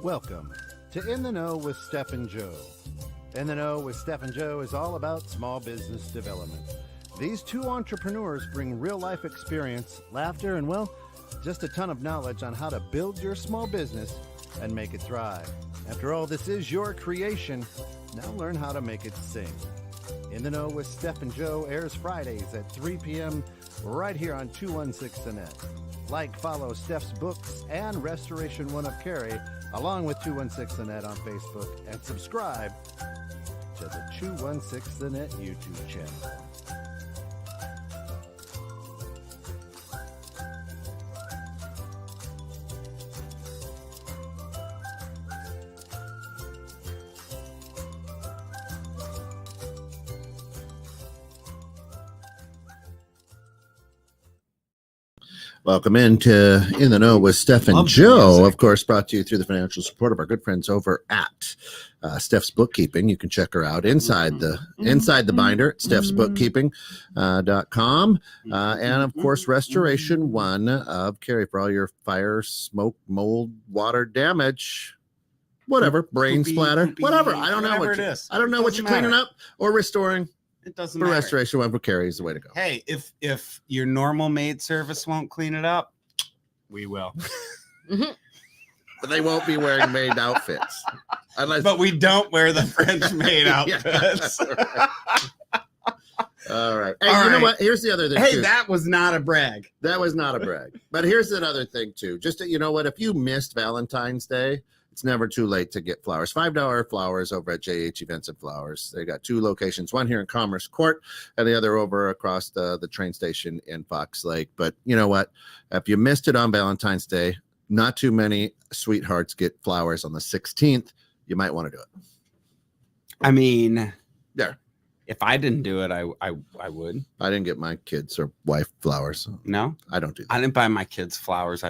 Welcome to In the Know with Steph and Joe. In the Know with Steph and Joe is all about small business development. These two entrepreneurs bring real-life experience, laughter, and, well, just a ton of knowledge on how to build your small business and make it thrive. After all, this is your creation. Now learn how to make it sing. In the Know with Steph and Joe airs Fridays at 3 p.m. right here on 216 The Net. Like, follow Steph's books and Restoration One of Carrie, along with 216 The Net on Facebook, and subscribe to the 216 The Net YouTube channel. Welcome into In the Know with Steph and Joe, of course, brought to you through the financial support of our good friends over at Steph's Bookkeeping. You can check her out inside the binder at stephsbookkeeping.com. And, of course, Restoration One of Carrie for all your fire, smoke, mold, water damage, whatever, brain splatter, whatever. I don't know what it is. I don't know what you're cleaning up or restoring. It doesn't for matter. Restoration One for Carrie is the way to go. Hey, if your normal maid service won't clean it up, we will. But they won't be wearing maid outfits. But we don't wear the French maid outfits. All right. Hey, you know what? Here's the other thing. Hey, that was not a brag. That was not a brag. But here's another thing, too. Just you know what? If you missed Valentine's Day, it's never too late to get flowers. $5 flowers over at JH Events and Flowers. They got two locations, one here in Commerce Court and the other over across the train station in Fox Lake. But you know what? If you missed it on Valentine's Day, not too many sweethearts get flowers on the 16th. You might want to do it. I mean, there. If I didn't do it, I would. I didn't get my kids or wife flowers. No? I don't do that. I didn't buy my kids flowers.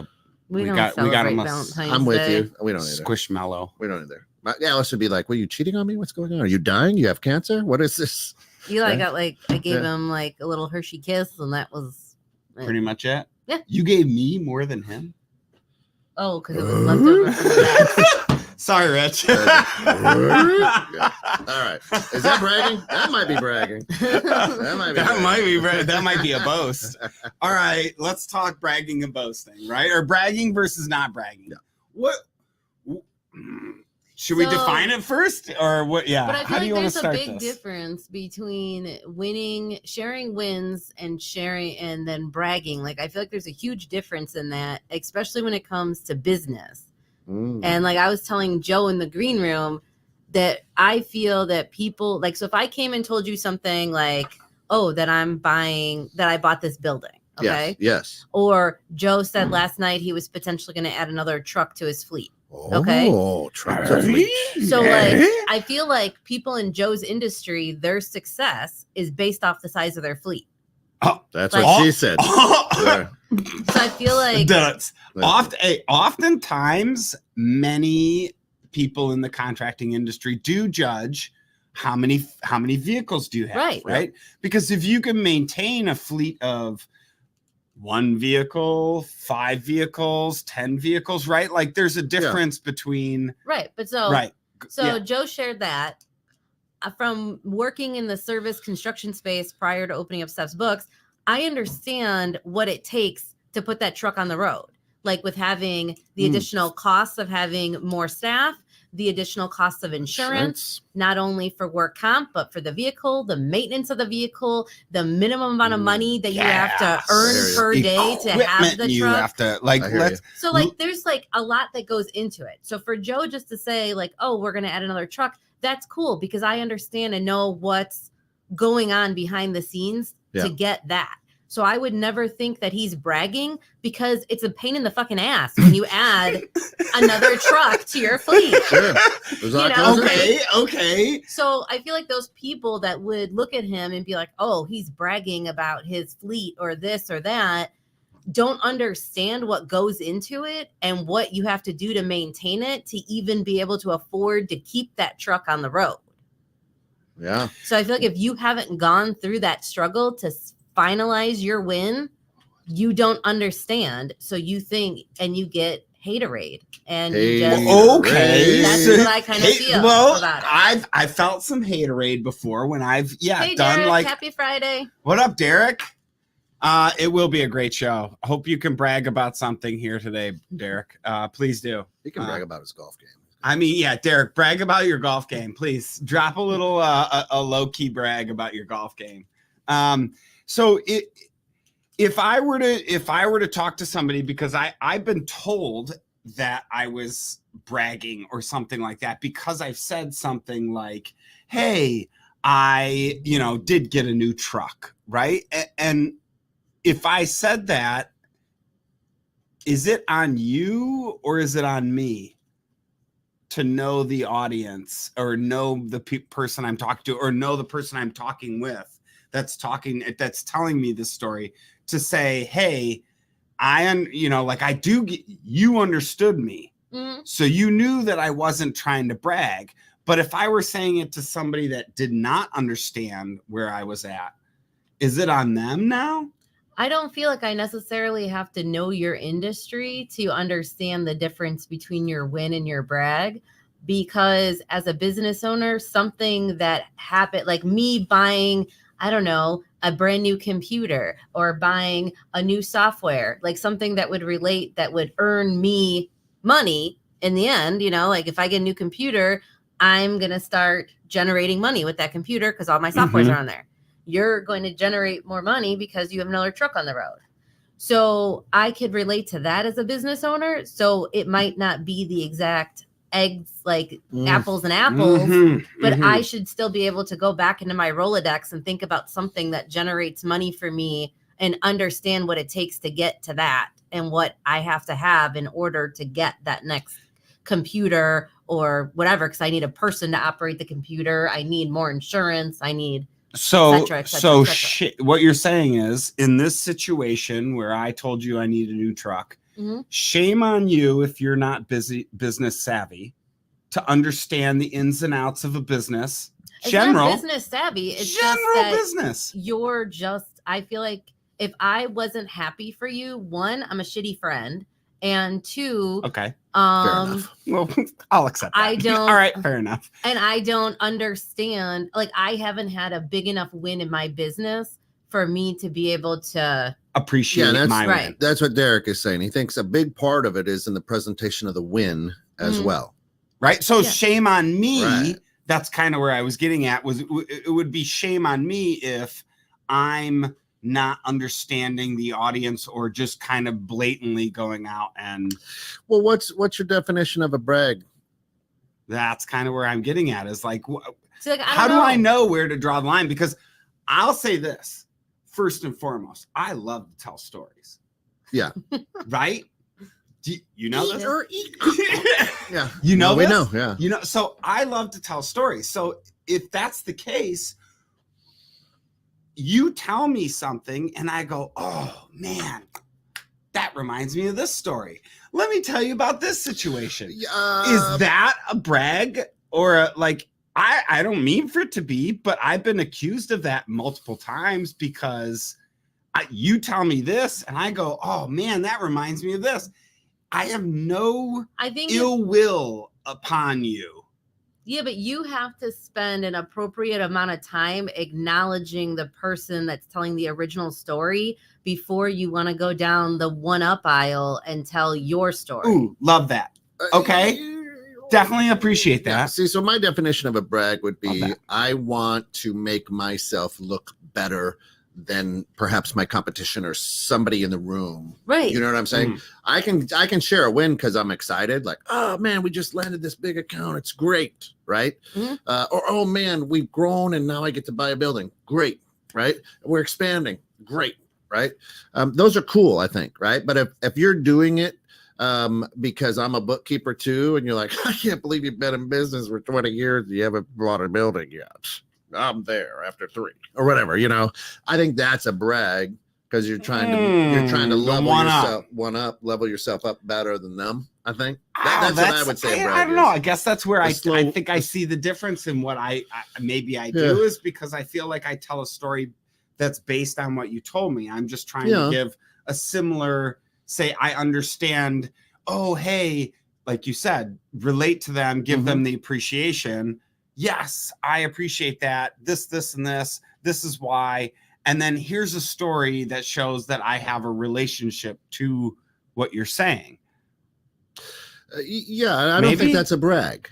We got them. I'm with you. We don't either. Squishmallow. We don't either. Alice would be like, "Were you cheating on me? What's going on? Are you dying? You have cancer? What is this?" Eli got I gave him a little Hershey kiss, and that was pretty much it. Yeah. You gave me more than him. Oh, because it was leftover from the Sorry, Rich. Yeah. All right. Is that bragging? That might be bragging. That might be a boast. All right, let's talk bragging and boasting, right? Or bragging versus not bragging. Yeah. What should we define it first, or what? Yeah. But I feel How do you want to start there's a big this? difference between sharing wins, and sharing, and then bragging. I feel like there's a huge difference in that, especially when it comes to business. And I was telling Joe in the green room that I feel that people so if I came and told you something that I bought this building. Okay. Yes. Or Joe said last night he was potentially going to add another truck to his fleet. Okay. Oh, truck to fleet. So I feel like people in Joe's industry, their success is based off the size of their fleet. Oh, that's what she said. So I feel like oftentimes many people in the contracting industry do judge how many vehicles do you have, right? Because if you can maintain a fleet of 1 vehicle, 5 vehicles, 10 vehicles, right? There's a difference between So Joe shared that. From working in the service construction space prior to opening up Steph's Books, I understand what it takes to put that truck on the road. With having the additional costs of having more staff, the additional costs of insurance, not only for work comp, but for the vehicle, the maintenance of the vehicle, the minimum amount of money that you have to earn per day to have the you truck. Have to, there's a lot that goes into it. So for Joe just to say we're going to add another truck, that's cool because I understand and know what's going on behind the scenes to get that. So I would never think that he's bragging because it's a pain in the fucking ass when you add another truck to your fleet. Sure. Okay. So I feel like those people that would look at him and be like, oh, he's bragging about his fleet or this or that, don't understand what goes into it and what you have to do to maintain it to even be able to afford to keep that truck on the road. Yeah. So I feel like if you haven't gone through that struggle to finalize your win, you don't understand. So you think and you get haterade, and okay, that's what I kind of feel about it. I felt some haterade before when I've hey, done Derek, like happy Friday. What up, Derek? It will be a great show. Hope you can brag about something here today, Derek. Please do. He can brag about his golf game. I mean, yeah, Derek, brag about your golf game, please. Drop a little a low key brag about your golf game. So if I were to talk to somebody, because I've been told that I was bragging or something like that, because I've said something like, hey, I did get a new truck, right? And if I said that, is it on you or is it on me to know the audience or know the person I'm talking to or know the person I'm talking with that's telling me this story, to say, hey, you understood me. Mm-hmm. So you knew that I wasn't trying to brag. But if I were saying it to somebody that did not understand where I was at, is it on them now? I don't feel like I necessarily have to know your industry to understand the difference between your win and your brag, because as a business owner, something that happened, like me buying, I don't know, a brand new computer or buying a new software, like something that would relate, that would earn me money in the end, like if I get a new computer, I'm going to start generating money with that computer because all my softwares are on there. You're going to generate more money because you have another truck on the road. So I could relate to that as a business owner. So it might not be the exact eggs, like apples and apples, but I should still be able to go back into my Rolodex and think about something that generates money for me and understand what it takes to get to that and what I have to have in order to get that next computer or whatever, because I need a person to operate the computer. I need more insurance. I need et cetera. What you're saying is, in this situation where I told you I need a new truck, shame on you if you're not business savvy to understand the ins and outs of a business. It's not business savvy. It's general business. I feel like if I wasn't happy for you, one, I'm a shitty friend. And two, okay, fair enough. Well, I'll accept that. All right, fair enough. And I don't understand, like, I haven't had a big enough win in my business for me to be able to appreciate my win. That's what Derek is saying. He thinks a big part of it is in the presentation of the win as well. Right. So shame on me. Right. That's kind of where I was getting at. It would be shame on me if I'm not understanding the audience or just kind of blatantly going out and. Well, what's your definition of a brag? That's kind of where I'm getting at, is like, how do I know where to draw the line? Because I'll say this, first and foremost, I love to tell stories. Yeah. Right? You know this? Yeah. You know this? We know, yeah. So I love to tell stories. So if that's the case, you tell me something and I go, oh man, that reminds me of this story. Let me tell you about this situation. Is that a brag or I don't mean for it to be, but I've been accused of that multiple times because you tell me this and I go, oh man, that reminds me of this. I have no ill will upon you. Yeah, but you have to spend an appropriate amount of time acknowledging the person that's telling the original story before you want to go down the one-up aisle and tell your story. Ooh, love that. Okay. Definitely appreciate that. Yeah, see, so my definition of a brag would be I want to make myself look better than perhaps my competition or somebody in the room. Right. You know what I'm saying? I can share a win because I'm excited. Like, oh man, we just landed this big account. It's great. Right. Or, oh man, we've grown and now I get to buy a building. Great. Right. We're expanding. Great. Right. Those are cool, I think. Right. But if you're doing it because I'm a bookkeeper too, and you're like, I can't believe you've been in business for 20 years. You haven't bought a building yet. I'm there after 3 or whatever, I think that's a brag because you're trying to level yourself up better than them. I think that's what I would say. I don't know. I guess that's where I think I see the difference in what I do is because I feel like I tell a story that's based on what you told me. I'm just trying to give a similar, say, I understand. oh, hey, like you said, relate to them, give them the appreciation. Yes, I appreciate that. This, and this. This is why. And then here's a story that shows that I have a relationship to what you're saying. Yeah, I don't think that's a brag.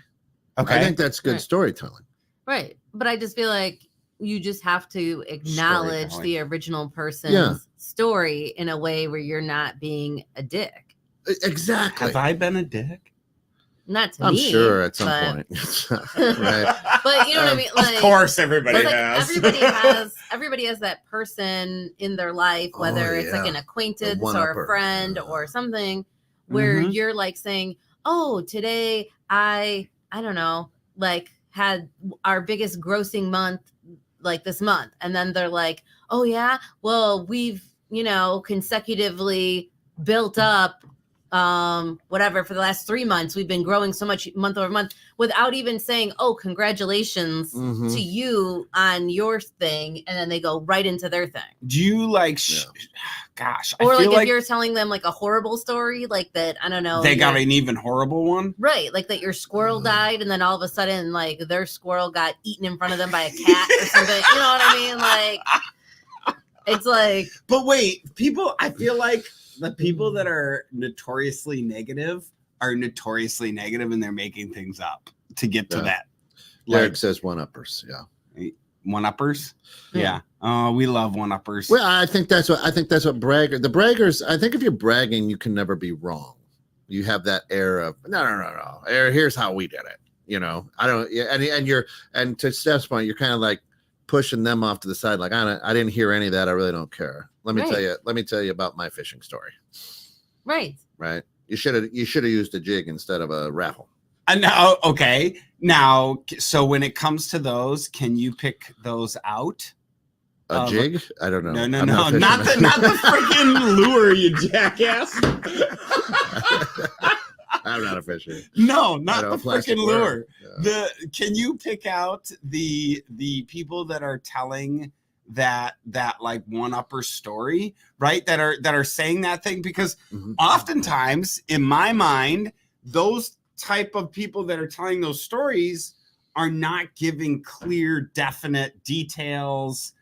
Okay. I think that's good storytelling. Right. But I just feel like you just have to acknowledge the original person's story in a way where you're not being a dick. Exactly. Have I been a dick? Not to I'm me. sure at some point. Right. But you know what I mean? Like, of course everybody has. Everybody has that person in their life, whether it's like an acquaintance or a friend or something, where you're like saying, oh, today I don't know, like had our biggest grossing month like this month. And then they're like, oh yeah, well, we've, consecutively built up whatever for the last 3 months. We've been growing so much month over month without even saying, oh, congratulations to you on your thing. And then they go right into their thing. Do you like, gosh, or I feel like if you're telling them like a horrible story, like that, I don't know. They got an even horrible one. Right. Like that your squirrel died and then all of a sudden like their squirrel got eaten in front of them by a cat or something. You know what I mean? Like, it's like. But wait, I feel like the people that are notoriously negative are notoriously negative and they're making things up to get to that. Derek says one-uppers. Yeah. One-uppers? Yeah. Oh, we love one-uppers. Well, I think that's what the braggers, I think if you're bragging, you can never be wrong. You have that air of no. Here's how we did it. I don't, and to Steph's point, you're kind of like pushing them off to the side. Like, I didn't hear any of that. I really don't care. Let me tell you about my fishing story. Right. You should have used a jig instead of a raffle. Now, okay. Now, so when it comes to those, can you pick those out? A jig? I don't know. No. Not the freaking lure, you jackass. I'm not a fisher. No, not the freaking lure. Yeah. Can you pick out the people that are telling that like one-upper story, right? That are saying that thing? Because oftentimes in my mind, those type of people that are telling those stories are not giving clear, definite details.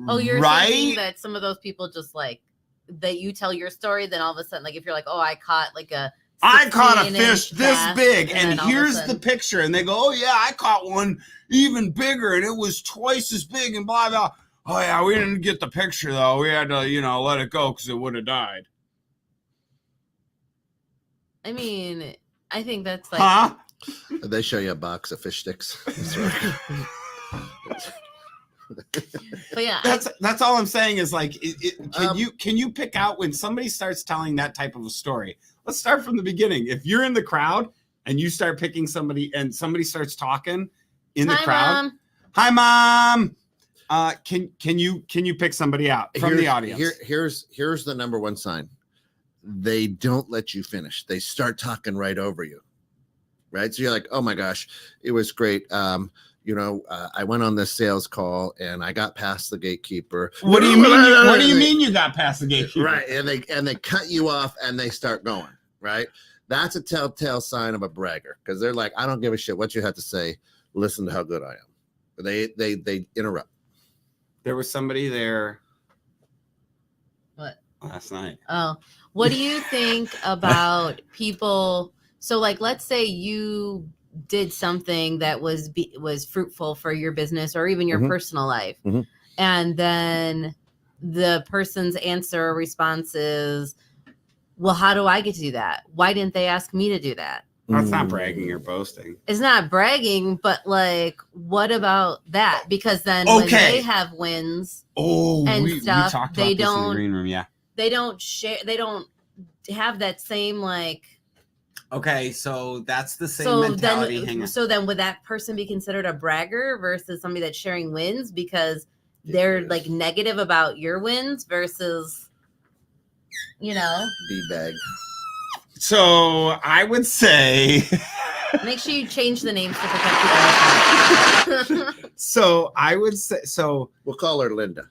Oh, you're saying that some of those people just like that you tell your story, then all of a sudden, like if you're like, oh, I caught a fish this big, and here's the picture, and they go, oh yeah, I caught one even bigger, and it was twice as big, and blah blah. Oh yeah, we didn't get the picture though. We had to, let it go because it would have died. I mean, I think that's like. They show you a box of fish sticks. But yeah, that's all I'm saying is like, can you pick out when somebody starts telling that type of a story? Let's start from the beginning. If you're in the crowd and you start picking somebody and somebody starts talking in the crowd, Mom. Hi, Mom. Can you pick somebody out from the audience? Here's the number one sign. They don't let you finish. They start talking right over you. Right. So you're like, oh my gosh, it was great. I went on this sales call and I got past the gatekeeper. What do you mean? What do you mean you got past the gatekeeper? Right. And they cut you off and they start going. Right. That's a telltale sign of a bragger, because they're like, I don't give a shit what you have to say. Listen to how good I am. They interrupt. There was somebody there. What? Last night. Oh, what do you think about people? So like, let's say you did something that was fruitful for your business or even your personal life. And then the person's answer or response is, well, how do I get to do that? Why didn't they ask me to do that? That's not bragging or boasting. It's not bragging, but like, what about that? Because then when they have wins and stuff, we they don't in the green room, they don't share, they don't have that same like. Okay, so that's the same mentality. So then would that person be considered a bragger versus somebody that's sharing wins because they're like negative about your wins versus, B-bag. So I would say make sure you change the names to protect people. So I would say we'll call her Linda.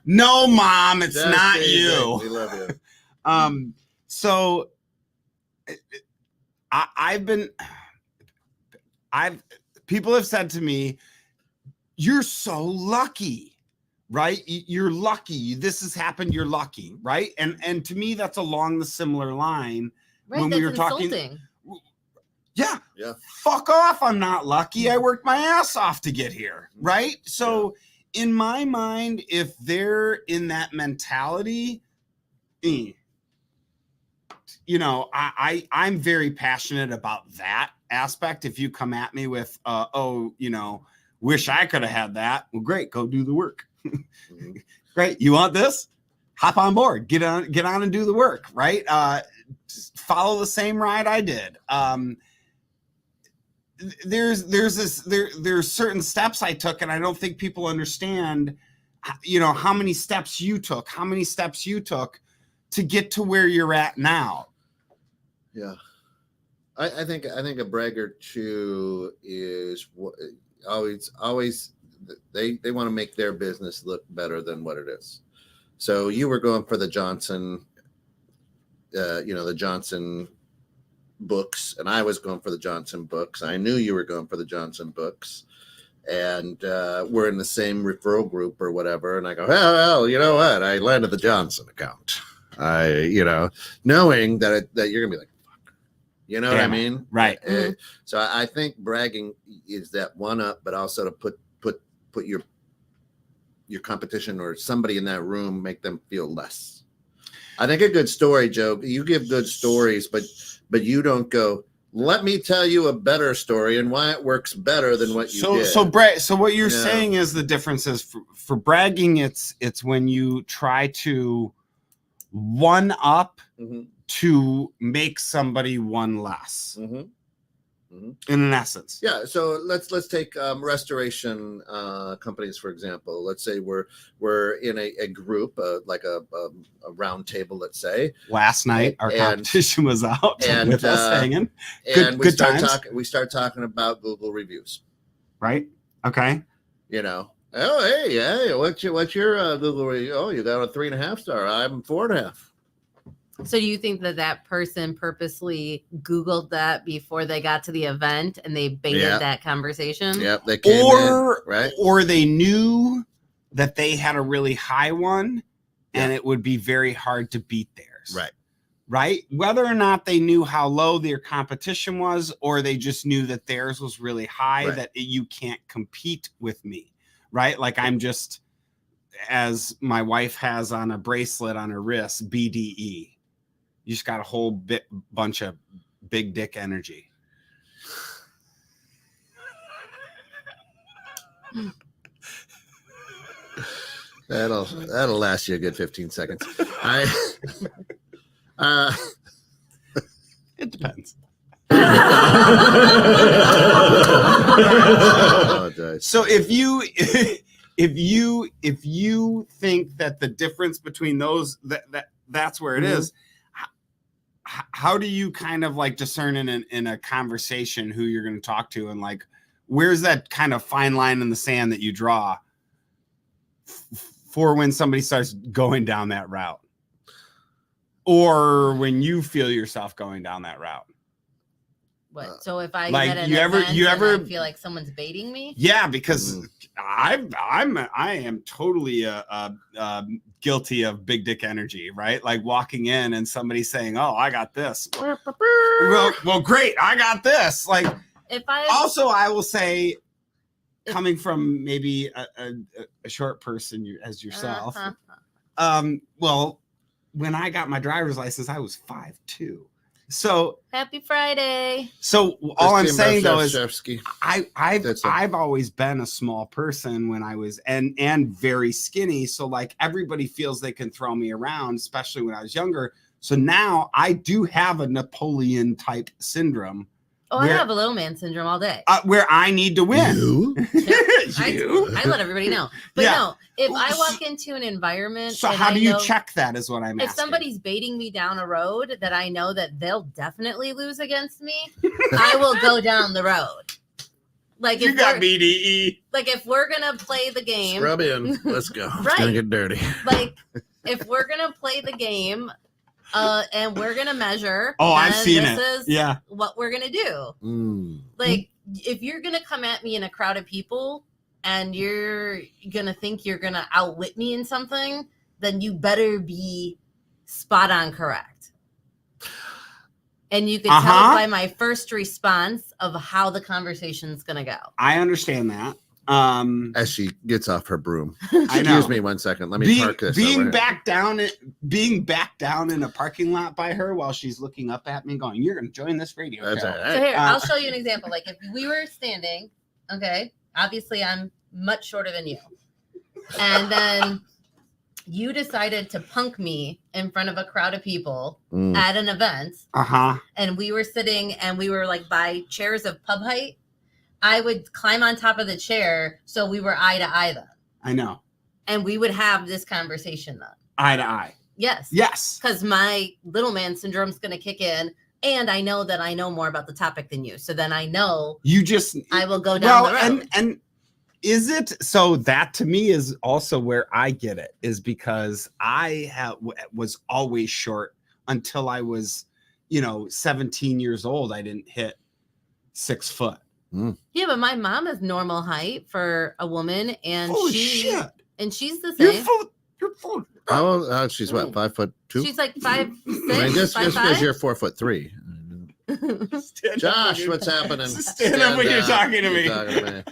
No, Mom, it's not you. We love you. So people have said to me, you're so lucky, right? You're lucky. This has happened. You're lucky, right? And to me, that's along the similar line. Right, when that's we were insulting. talking. Yeah. Yeah. Fuck off. I'm not lucky. I worked my ass off to get here. Right. So in my mind, if they're in that mentality, you know, I'm very passionate about that aspect. If you come at me with, oh, you know, wish I could have had that. Well, great. Go do the work. Great. You want this? Hop on board. Get on and do the work. Right. Just follow the same ride I did. There's certain steps I took, and I don't think people understand, you know, how many steps you took to get to where you're at now. Yeah. I think a braggart too is always they want to make their business look better than what it is. So you were going for the Johnson, the Johnson books, and I was going for the Johnson books. I knew you were going for the Johnson books, and we're in the same referral group or whatever. And I go, well, you know what? I landed the Johnson account. Knowing that you're gonna be like, fuck, you know what I mean? Right. So I think bragging is that one up, but also to put your competition or somebody in that room, make them feel less. I think a good story, Joe. You give good stories, but you don't go, let me tell you a better story and why it works better than what you did. So what you're saying is the difference is for bragging, it's when you try to one up to make somebody one less. In an essence. Yeah. So let's take restoration companies, for example. Let's say we're in a group, like a round table, let's say. Last night, our competition was out with us hanging. We start talking about Google reviews. Right. Okay. You know, oh, hey, what's your Google review? Oh, you got a 3.5 star. I'm 4.5. So do you think that person purposely Googled that before they got to the event and they baited that conversation? Yep, they came in, right? Or they knew that they had a really high one and it would be very hard to beat theirs. Right. Right? Whether or not they knew how low their competition was, or they just knew that theirs was really high, that you can't compete with me. Right? Like I'm just, as my wife has on a bracelet on her wrist, BDE. You just got a whole bunch of big dick energy. That'll last you a good 15 seconds. It depends. So if you think that the difference between those that's where it is. How do you kind of like discern in a conversation who you're going to talk to, and like where's that kind of fine line in the sand that you draw for when somebody starts going down that route, or when you feel yourself going down that route? What? So if I like get an you ever I feel like someone's baiting me? Yeah, because I am totally guilty of big dick energy, right? Like walking in and somebody saying, "Oh, I got this." Well, great, I got this. Like, I will say, coming from maybe a short person as yourself, well, when I got my driver's license, I was 5'2". So happy Friday. So all I'm saying though is I've always been a small person when I was and very skinny. So like everybody feels they can throw me around, especially when I was younger. So now I do have a Napoleon type syndrome. Oh, I have a little man syndrome all day. Where I need to win. You? I let everybody know. But no, if I walk into an environment. So how do you check that is what I'm asking. If somebody's baiting me down a road that I know that they'll definitely lose against me, I will go down the road. Like you got BDE. Like if we're going to play the game. Scrub in. Let's go. Right. It's going to get dirty. Like if we're going to play the game, and we're gonna measure. Oh, I've seen it. This is what we're gonna do. Like, if you're gonna come at me in a crowd of people and you're gonna think you're gonna outwit me in something, then you better be spot on correct. And you can tell by my first response of how the conversation's gonna go. I understand that. As she gets off her broom. I know. Excuse me 1 second. Let me park this. Being back down in a parking lot by her while she's looking up at me going, "You're gonna join this radio show." Right. So here, I'll show you an example. Like, if we were standing, okay, obviously I'm much shorter than you. And then you decided to punk me in front of a crowd of people at an event. And we were sitting and we were like by chairs of pub height. I would climb on top of the chair so we were eye to eye then. I know. And we would have this conversation then. Eye to eye. Yes. Yes. Because my little man syndrome's going to kick in. And I know that I know more about the topic than you. So then I know I will go down the road. And is it so? That to me is also where I get it, is because I was always short until I was, 17 years old. I didn't hit 6 foot. Yeah, but my mom is normal height for a woman, and she's the same. You're full. Oh, she's what, 5'2"? She's like 5'6". I mean, just because you're 4'3". Josh, what's happening? Stand up when you're talking to me. You're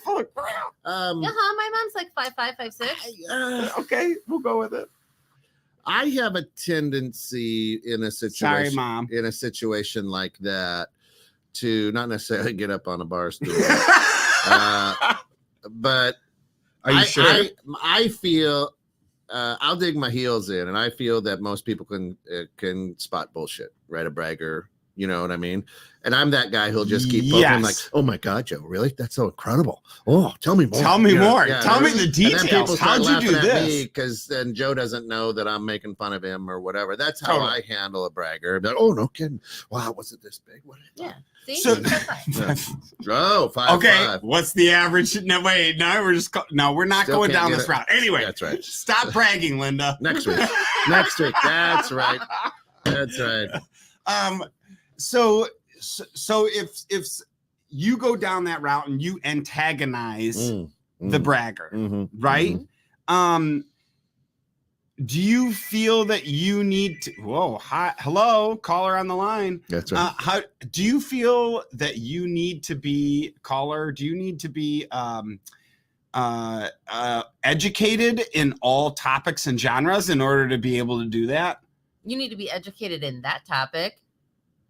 full of crap. My mom's like 5'5", 5'6". Okay, we'll go with it. I have a tendency in a situation, sorry, Mom, in a situation like that to not necessarily get up on a bar stool, but are you sure? I feel I'll dig my heels in, and I feel that most people can spot bullshit, right? A bragger, you know what I mean? And I'm that guy who'll just keep poking like, "Oh my God, Joe, really? That's so incredible! Oh, tell me more. Tell me more. Yeah, tell me the details. How'd you do this?" Because then Joe doesn't know that I'm making fun of him or whatever. That's how I handle a bragger. But, oh, no kidding! Wow, was it this big? What? Yeah. See? So, oh, 5'5". Okay. What's the average? No, wait. Now we're not Still going down this route. Anyway, that's right. Stop bragging, Linda. Next week. Next week. That's right. That's right. So if you go down that route and you antagonize the bragger, right? Do you feel that you need to? Whoa, hi, hello, caller on the line. That's right. How do you feel that you need to be, caller? Do you need to be educated in all topics and genres in order to be able to do that? You need to be educated in that topic.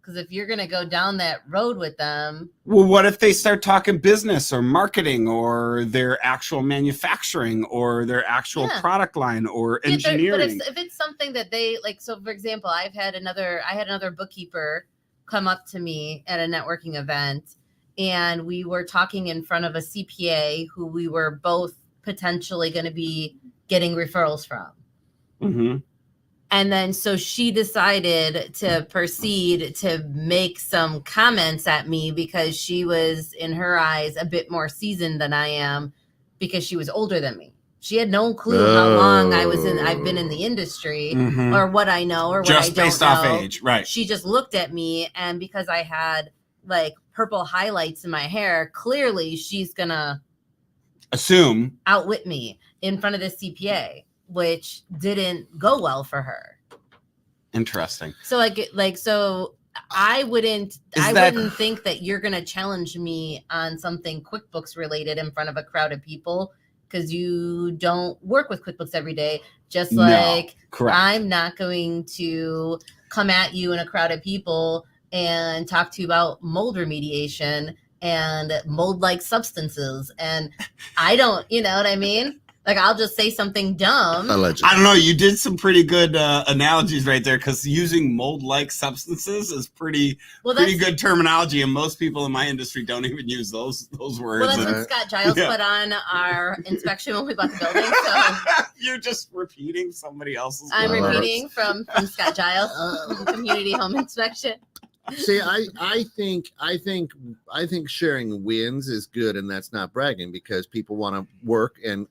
Because if you're going to go down that road with them. Well, what if they start talking business or marketing or their actual manufacturing or their actual product line or engineering? But if it's something that they like, so for example, I had another bookkeeper come up to me at a networking event, and we were talking in front of a CPA who we were both potentially going to be getting referrals from. Mm-hmm. And then so she decided to proceed to make some comments at me because she was, in her eyes, a bit more seasoned than I am because she was older than me. She had no clue how long I've been in the industry or what I know or what I don't know. Just based off age, right. She just looked at me, and because I had like purple highlights in my hair, clearly she's going to assume outwit me in front of the CPA, which didn't go well for her. Interesting. So so I wouldn't think that you're going to challenge me on something QuickBooks related in front of a crowd of people because you don't work with QuickBooks every day. Just like I'm not going to come at you in a crowd of people and talk to you about mold remediation and mold-like substances. And I don't, you know what I mean? Like, I'll just say something dumb. Allegedly. I don't know. You did some pretty good analogies right there, because using mold-like substances is pretty good terminology, and most people in my industry don't even use those words. Well, that's what Scott Giles put on our inspection when we bought the building. So you're just repeating somebody else's. I'm repeating from Scott Giles, Community Home Inspection. See, I think sharing wins is good, and that's not bragging, because people want to work and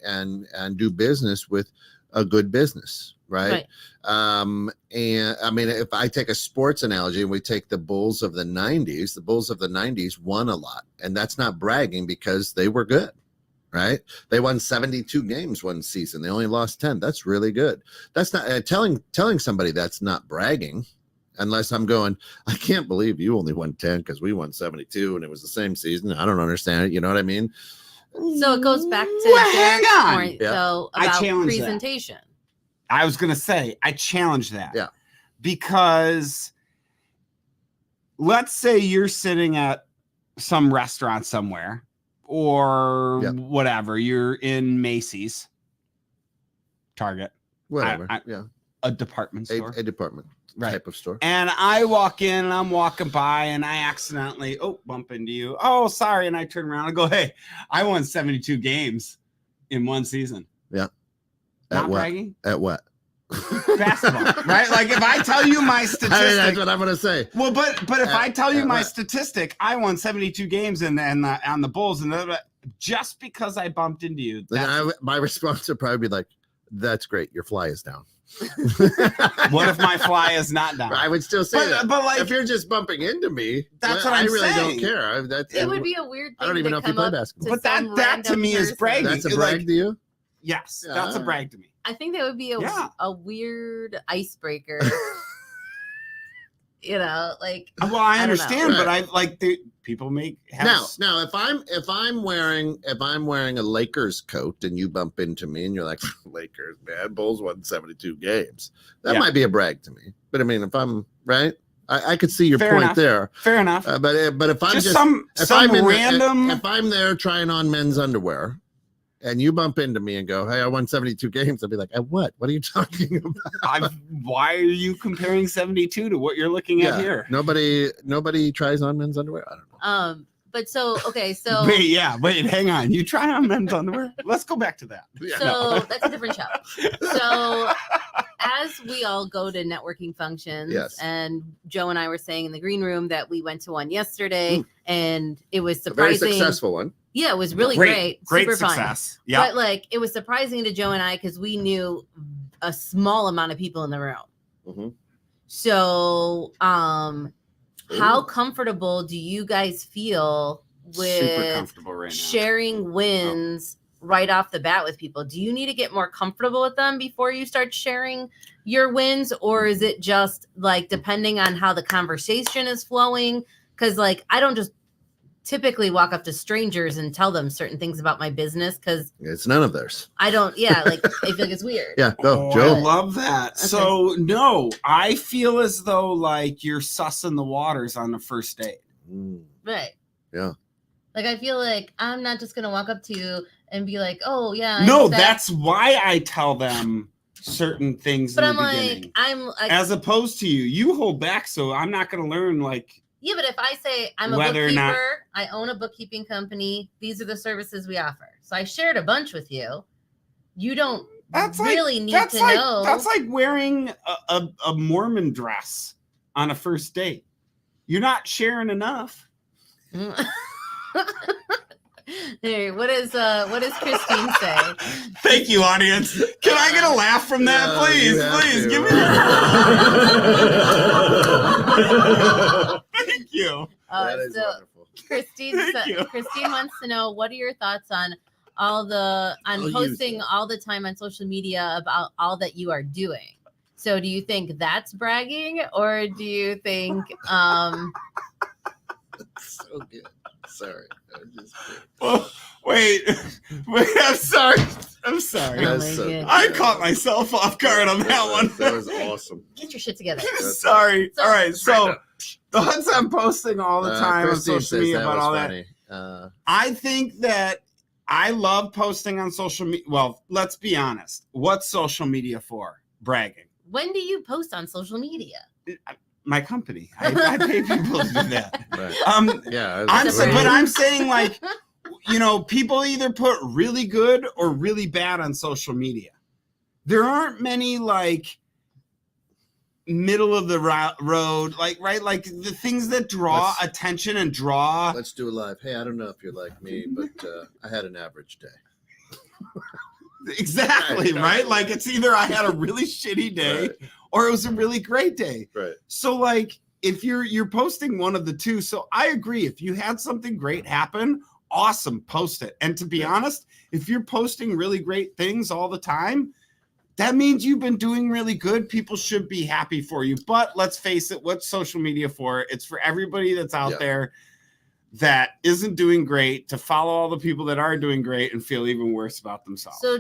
do business with a good business, right? And I mean, if I take a sports analogy and we take the Bulls of the 90s won a lot, and that's not bragging because they were good, right? They won 72 games one season. They only lost 10. That's really good. That's not telling somebody that's not bragging, unless I'm going, I can't believe you only won 10 because we won 72 and it was the same season. I don't understand it. You know what I mean? So it goes back to Derek's point, though, I about challenge presentation. I was going to say, I challenge that. Yeah. Because let's say you're sitting at some restaurant somewhere or whatever. You're in Macy's, Target, Whatever. A department store. A department type of store. And I walk in and I'm walking by and I accidentally, bump into you. Oh, sorry. And I turn around and go, hey, I won 72 games in one season. Yeah. Not bragging? At what? Basketball, right? Like if I tell you my statistic, that's what I'm going to say. Well, but if I tell you my statistic, I won 72 games on the Bulls, and just because I bumped into you, my response would probably be like, "That's great, your fly is down." What if my fly is not down? I would still say that. But like, if you're just bumping into me, that's what I really don't care. It would be a weird thing. I don't even know if you play basketball. But that to me is bragging. That's a brag to you? Yes, that's a brag to me. I think that would be a weird icebreaker. You know, like. Well, I understand, but I like people now. If I'm wearing a Lakers coat and you bump into me and you're like, Lakers, man, Bulls won 72 games. That might be a brag to me. But I mean, if I'm right, I could see your point there. Fair enough. But if I'm just if I'm there trying on men's underwear, and you bump into me and go, hey, I won 72 games, I'll be like, what? What are you talking about? Why are you comparing 72 to what you're looking at here? Nobody tries on men's underwear. I don't know. But so wait, hang on. You try on men's underwear? Let's go back to that. That's a different show. So as we all go to networking functions, and Joe and I were saying in the green room that we went to one yesterday, and it was surprising. A very successful one. Yeah, it was really great. Super success. Fun. Yeah. But like it was surprising to Joe and I because we knew a small amount of people in the room. Mm-hmm. So how comfortable do you guys feel with sharing wins right off the bat with people? Do you need to get more comfortable with them before you start sharing your wins? Or is it just like depending on how the conversation is flowing? Because like I don't just typically walk up to strangers and tell them certain things about my business because it's none of theirs. I don't. Yeah, like I feel like it's weird. Yeah, go, Joe. I love that. Okay. So no, I feel as though like you're sussing the waters on the first date. Right. Yeah. Like I feel like I'm not just gonna walk up to you and be like, "Oh yeah." No, that's why I tell them certain things. But in the beginning. I'm like, as opposed to you hold back, so I'm not gonna learn like. Yeah, but if I say I'm a bookkeeper, I own a bookkeeping company, these are the services we offer. So I shared a bunch with you. You don't really need to know. That's like wearing a Mormon dress on a first date. You're not sharing enough. Hey, what does Christine say? Thank you, audience. Can I get a laugh from that, please? Please give me. Thank you. That is wonderful. Christine wants to know, what are your thoughts on posting all the time on social media about all that you are doing? So do you think that's bragging, or do you think That's so good. Sorry. Wait, I'm sorry. Oh I caught myself off guard on that one. That was awesome. Get your shit together. Sorry. All right. So thoughts I'm posting all the time on social media about all funny. that. I think that I love posting on social media. Well, let's be honest. What's social media for? Bragging. When do you post on social media? My company. I pay people to do that. Right. But I'm saying like, people either put really good or really bad on social media. There aren't many like middle of the road, like the things that draw attention and draw. Let's do it live. Hey, I don't know if you're like me, but I had an average day. Exactly, right? Like it's either I had a really shitty day or it was a really great day. Right. So like if you're posting one of the two, so I agree. If you had something great happen, awesome, post it. And to be honest, if you're posting really great things all the time, that means you've been doing really good. People should be happy for you. But let's face it, what's social media for? It's for everybody that's out there that isn't doing great to follow all the people that are doing great and feel even worse about themselves. So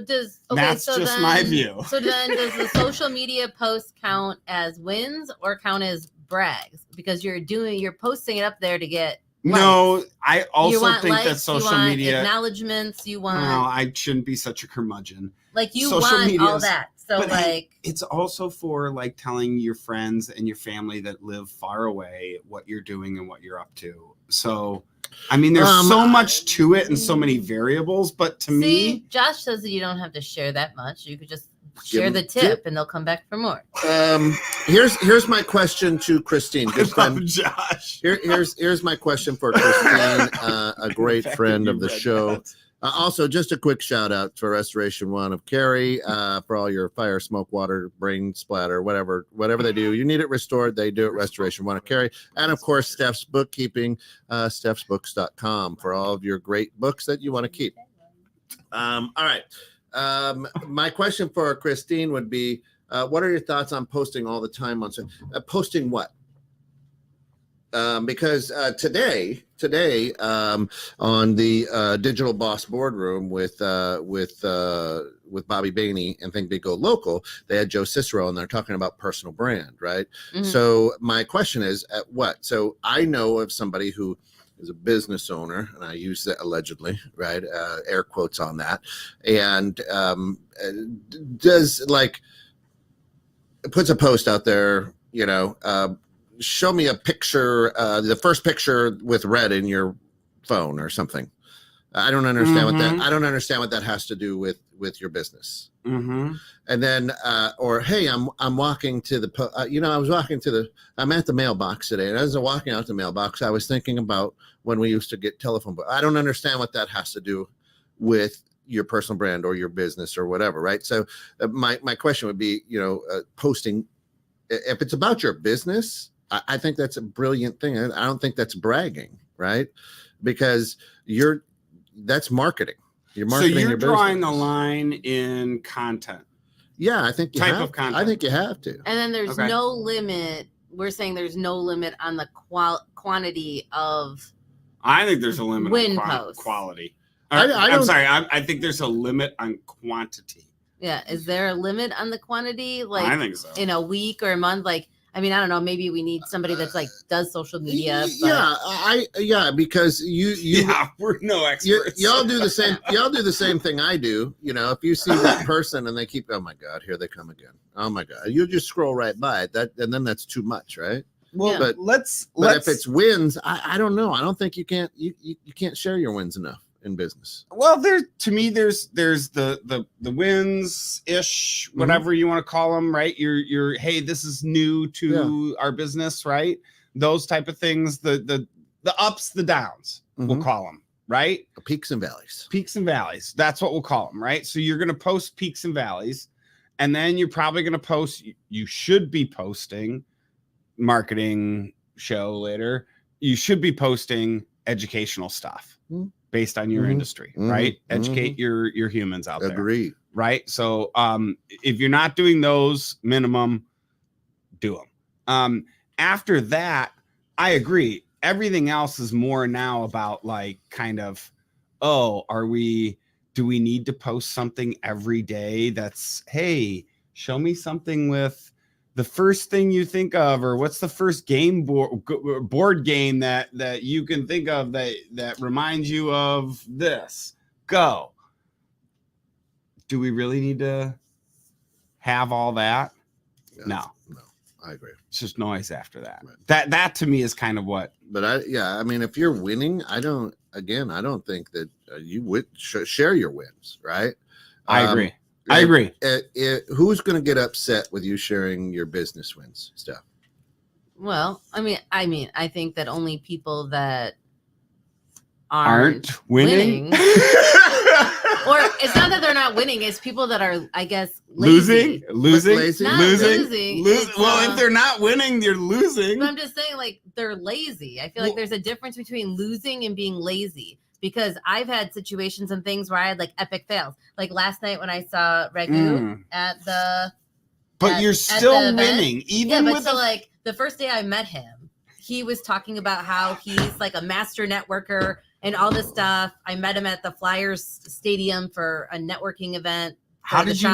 that's just my view. So then does the social media post count as wins or count as brags? Because you're posting it up there to get likes. No, I also think likes, that social media acknowledgements, you want no, I shouldn't be such a curmudgeon. Like you social want all that. So but like it's also for like telling your friends and your family that live far away what you're doing and what you're up to. So I mean there's so much to it and so many variables, but to me Josh says that you don't have to share that much. You could just share the tip and they'll come back for more. Here's my question to Christine. Josh. Here's my question for Christine, a great friend of the show. Also, just a quick shout out for Restoration One of Cary for all your fire, smoke, water, brain splatter, whatever they do. You need it restored, they do it. Restoration One of Cary, and of course Steph's bookkeeping, stephsbooks.com for all of your great books that you want to keep. All right. My question for Christine would be, what are your thoughts on posting all the time on posting what? Because today on the Digital Boss Boardroom with Bobby Bainey and Think Big Go Local, they had Joe Cicero and they're talking about personal brand, right? Mm-hmm. So my question is, at what? So I know of somebody who is a business owner, and I use that allegedly, right? Air quotes on that, and does like puts a post out there, show me a picture, the first picture with red in your phone or something. I don't understand what that. I don't understand what that has to do with your business. Mm-hmm. And then, or hey, I'm walking to the. I'm at the mailbox today, and as I'm walking out the mailbox, I was thinking about when we used to get telephone. But I don't understand what that has to do with your personal brand or your business or whatever, right? So, my question would be, posting. If it's about your business, I think that's a brilliant thing. I don't think that's bragging, right? Because that's marketing. You're marketing. So you're drawing the line in content. Yeah, I think type of content. I think you have to. And then there's no limit. We're saying there's no limit on the quantity of. I think there's a limit on quality. I'm sorry. I think there's a limit on quantity. Yeah, is there a limit on the quantity? Like I think so. In a week or a month, like. I mean, I don't know. Maybe we need somebody that's like does social media. But... because we're no experts. Y'all do the same. Y'all do the same thing I do. If you see that person and they keep, oh my God, here they come again. Oh my God, you just scroll right by it. And then that's too much, right? Well, but let's if it's wins, I don't know. I don't think you can't share your wins enough in business. Well, there's the wins ish, whatever you want to call them, right? You're hey, this is new to our business, right? Those type of things, the ups, the downs, we'll call them, right? The peaks and valleys. Peaks and valleys. That's what we'll call them, right? So you're going to post peaks and valleys, and then you're probably going to post. You should be posting marketing show later. You should be posting educational stuff. Based on your industry, right? Educate your humans out there. Agree. Right? So if you're not doing those minimum, do them. After that, I agree. Everything else is more now about like kind of, do we need to post something every day that's, hey, show me something with the first thing you think of, or what's the first board game that you can think of that reminds you of this? Go. Do we really need to have all that? Yeah, no, I agree. It's just noise after that. Right. That to me is kind of what. But I mean, if you're winning, I don't think that you would share your wins, right? I agree. I agree. Who's going to get upset with you sharing your business wins, Steph? Well, I mean, I think that only people that aren't winning. Or it's not that they're not winning; it's people that are, I guess, lazy. losing. Well, if they're not winning, they're losing. But I'm just saying, like, they're lazy. I feel like there's a difference between losing and being lazy. Because I've had situations and things where I had like epic fails. Like last night when I saw Ragu at the. But you're still winning, even with like the first day I met him, he was talking about how he's like a master networker and all this stuff. I met him at the Flyers Stadium for a networking event. How did you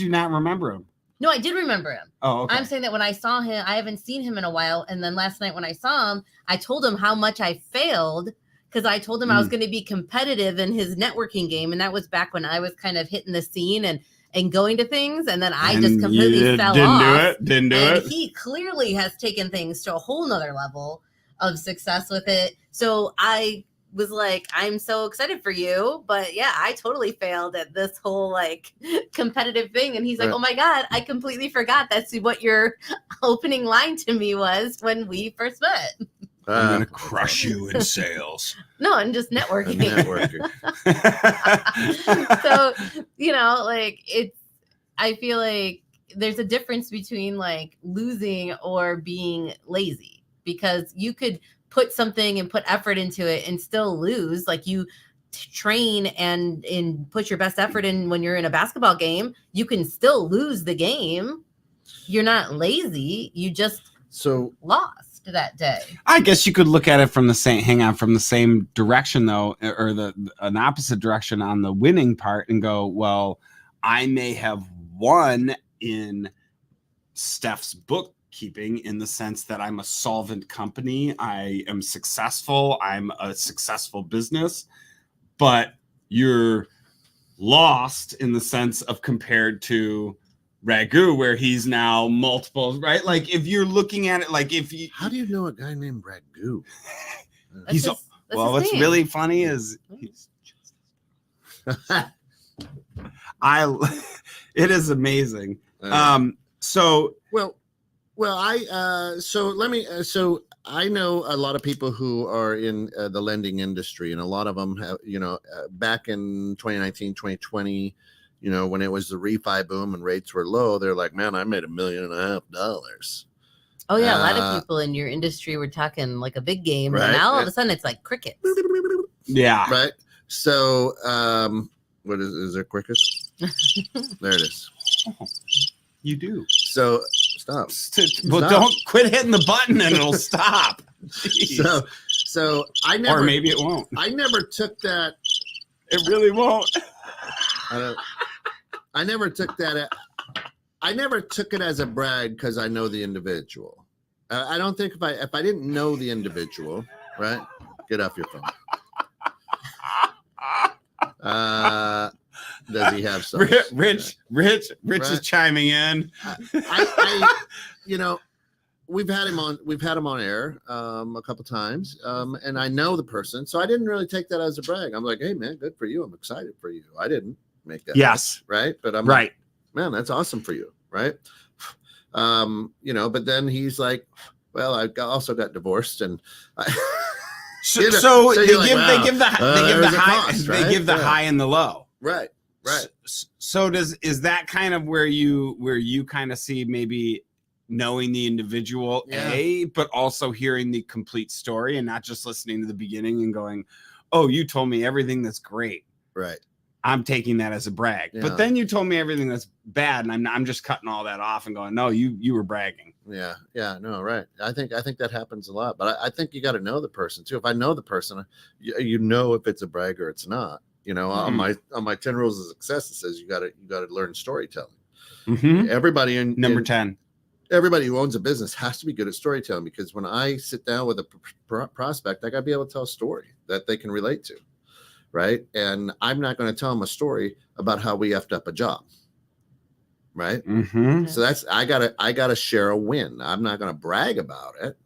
not remember him? No, I did remember him. Oh, okay. I'm saying that when I saw him, I haven't seen him in a while. And then last night when I saw him, I told him how much I failed because I told him I was going to be competitive in his networking game. And that was back when I was kind of hitting the scene and going to things. And then I just completely fell off. Didn't do it. He clearly has taken things to a whole nother level of success with it. So I was like, I'm so excited for you. But yeah, I totally failed at this whole like competitive thing. And he's like, oh my God, I completely forgot that's what your opening line to me was when we first met. I'm going to crush you in sales. No, and just networking. So, like I feel like there's a difference between like losing or being lazy because you could put something and put effort into it and still lose. Like you train and put your best effort in when you're in a basketball game, you can still lose the game. You're not lazy. You just lost that day. I guess you could look at it from the same direction though, or an opposite direction on the winning part and go, well, I may have won in Steph's bookkeeping in the sense that I'm a solvent company. I am successful. I'm a successful business, but you're lost in the sense of compared to Ragu, where he's now multiple, right? Like if you're looking at it, like if you, how do you know a guy named Ragu? What's really funny is it is amazing. So I know a lot of people who are in the lending industry, and a lot of them have, back in 2019, 2020, when it was the refi boom and rates were low, they're like, man, I made $1.5 million. Oh yeah, a lot of people in your industry were talking like a big game, right? And now all of a sudden it's like crickets. Yeah. Right. So, what is there crickets? There it is. You do. So stop. Well, don't quit hitting the button and it'll stop. So I never. Or maybe it won't. I never took that. It really won't. I never took that. I never took it as a brag because I know the individual. I don't think if I didn't know the individual, right? Get off your phone. Does he have some? Rich right? Is chiming in. We've had him on air a couple times, and I know the person, so I didn't really take that as a brag. I'm like, hey man, good for you. I'm excited for you. I didn't make that. Yes. Right. But I'm right. Like, man, that's awesome for you. Right. But then he's like, well, I also got divorced and they give the high and the low. Right. So is that kind of where you kind of see maybe knowing the individual, but also hearing the complete story and not just listening to the beginning and going, oh, you told me everything that's great. Right. I'm taking that as a brag. Yeah. But then you told me everything that's bad, and I'm just cutting all that off and going, no, you were bragging. Yeah. No, right. I think that happens a lot, but I think you got to know the person too. If I know the person, you know if it's a brag or it's not. On my 10 rules of success, it says you got to learn storytelling. Mm-hmm. Everybody in number 10. Everybody who owns a business has to be good at storytelling, because when I sit down with a prospect, I got to be able to tell a story that they can relate to. Right. And I'm not going to tell them a story about how we effed up a job. Right. Mm-hmm. So I gotta share a win. I'm not going to brag about it.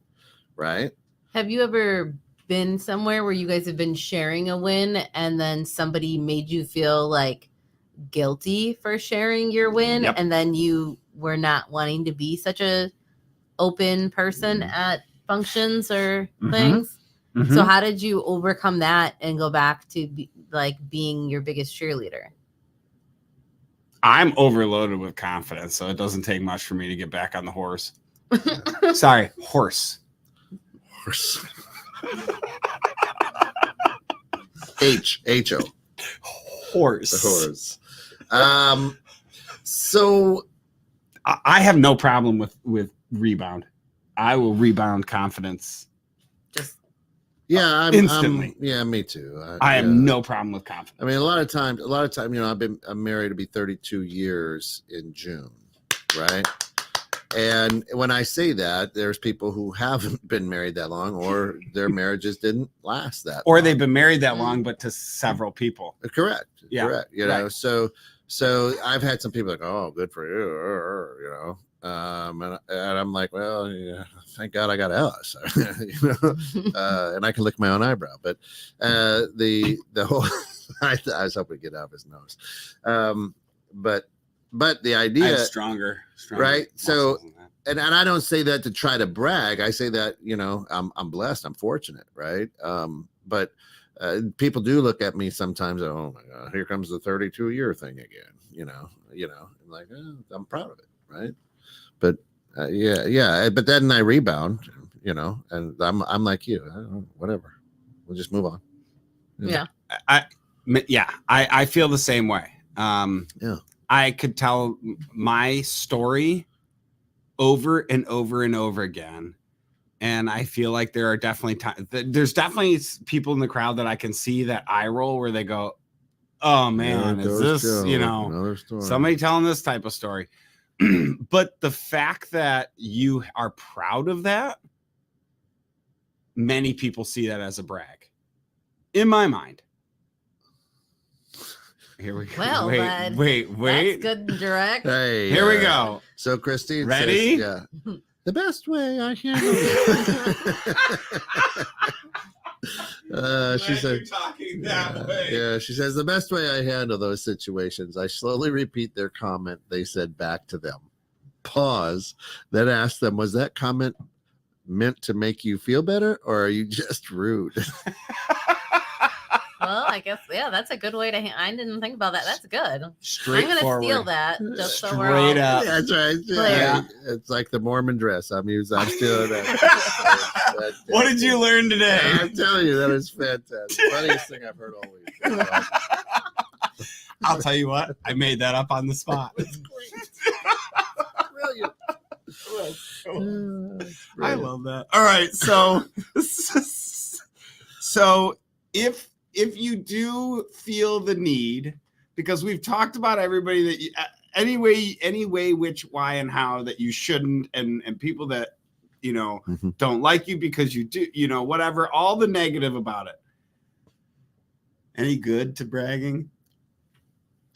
Right. Have you ever been somewhere where you guys have been sharing a win and then somebody made you feel like guilty for sharing your win? Yep. And then you were not wanting to be such a open person at functions or things? Mhm. So how did you overcome that and go back to being your biggest cheerleader? I'm overloaded with confidence, so it doesn't take much for me to get back on the horse. Sorry, horse. Horse. H-O. Horse. So I have no problem with rebound. I will rebound confidence. Just Instantly. Yeah, me too. I have no problem with confidence. I mean, a lot of times, I'm married to be 32 years in June, right? And when I say that, there's people who haven't been married that long, or their marriages didn't last that or long. they've been married that long, but to several people. Correct. Yeah. Correct. You know, so I've had some people like, oh, good for you, you know. And I'm like, well, yeah, thank God I got Ellis, you know, and I can lick my own eyebrow. But the whole, I was hoping to get out of his nose. But the idea, stronger, right? So, and I don't say that to try to brag. I say that, you know, I'm blessed, I'm fortunate, right? But people do look at me sometimes. Oh my God, here comes the 32-year thing again. You know, I'm like, I'm proud of it, right? But yeah. But then I rebound, you know, and I'm like you, whatever. We'll just move on. Yeah. I feel the same way. Yeah. I could tell my story over and over and over again. And I feel like there are definitely there's definitely people in the crowd that I can see that eye roll where they go, oh man, is this, you know, somebody telling this type of story? But the fact that you are proud of that, many people see that as a brag. In my mind. Here we go. Well, wait. That's good and direct. Hey, Here we go. So Christine ready? Says, yeah. The best way I handle it. She said, talking that way. Yeah, she says the best way I handle those situations, I slowly repeat their comment they said back to them. Pause, then ask them, was that comment meant to make you feel better, or are you just rude? Well, I guess, yeah, that's a good way to. I didn't think about that. That's good. Straight I'm going to forward. steal that. Just so we're Straight all up. Yeah, that's right. Yeah. It's like the Mormon dress. I'm stealing that. What did you learn today? I'm telling you, that is fantastic. Funniest thing I've heard all week. I'll tell you what, I made that up on the spot. It's great. Brilliant. I love that. All right, so if you do feel the need, because we've talked about everybody that you, any way, which, why, and how that you shouldn't, and people that, you know, don't like you because you do, you know, whatever, all the negative about it. Any good to bragging?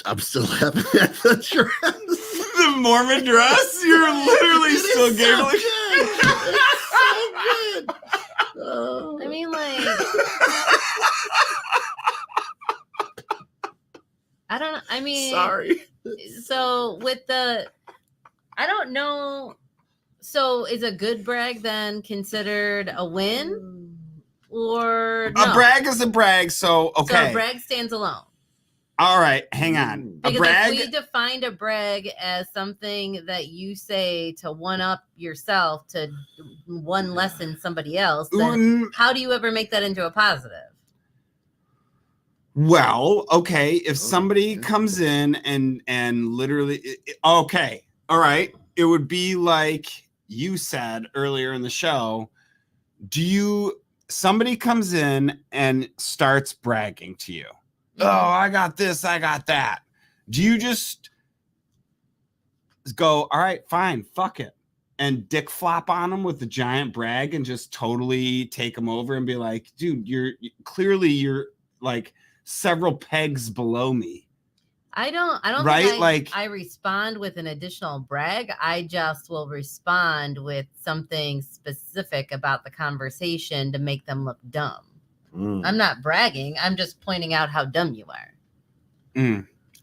I'm still happy at the dress. The Mormon dress? You're literally still giggling. It's so good. I mean, like, I don't know. I mean, Sorry. So with the, I don't know. So is a good brag then considered a win, or no? A brag is a brag. So okay. So a brag stands alone. All right, hang on. Because a brag. if we defined a brag as something that you say to one up yourself, to one less than somebody else, then how do you ever make that into a positive? Well, okay, if somebody comes in and literally, okay, all right, it would be like you said earlier in the show. Somebody comes in and starts bragging to you? Oh, I got this, I got that. Do you just go, all right, fine, fuck it, and dick flop on them with the giant brag and just totally take them over and be like, dude, you're like several pegs below me. I don't right? think I respond with an additional brag. I just will respond with something specific about the conversation to make them look dumb. I'm not bragging. I'm just pointing out how dumb you are.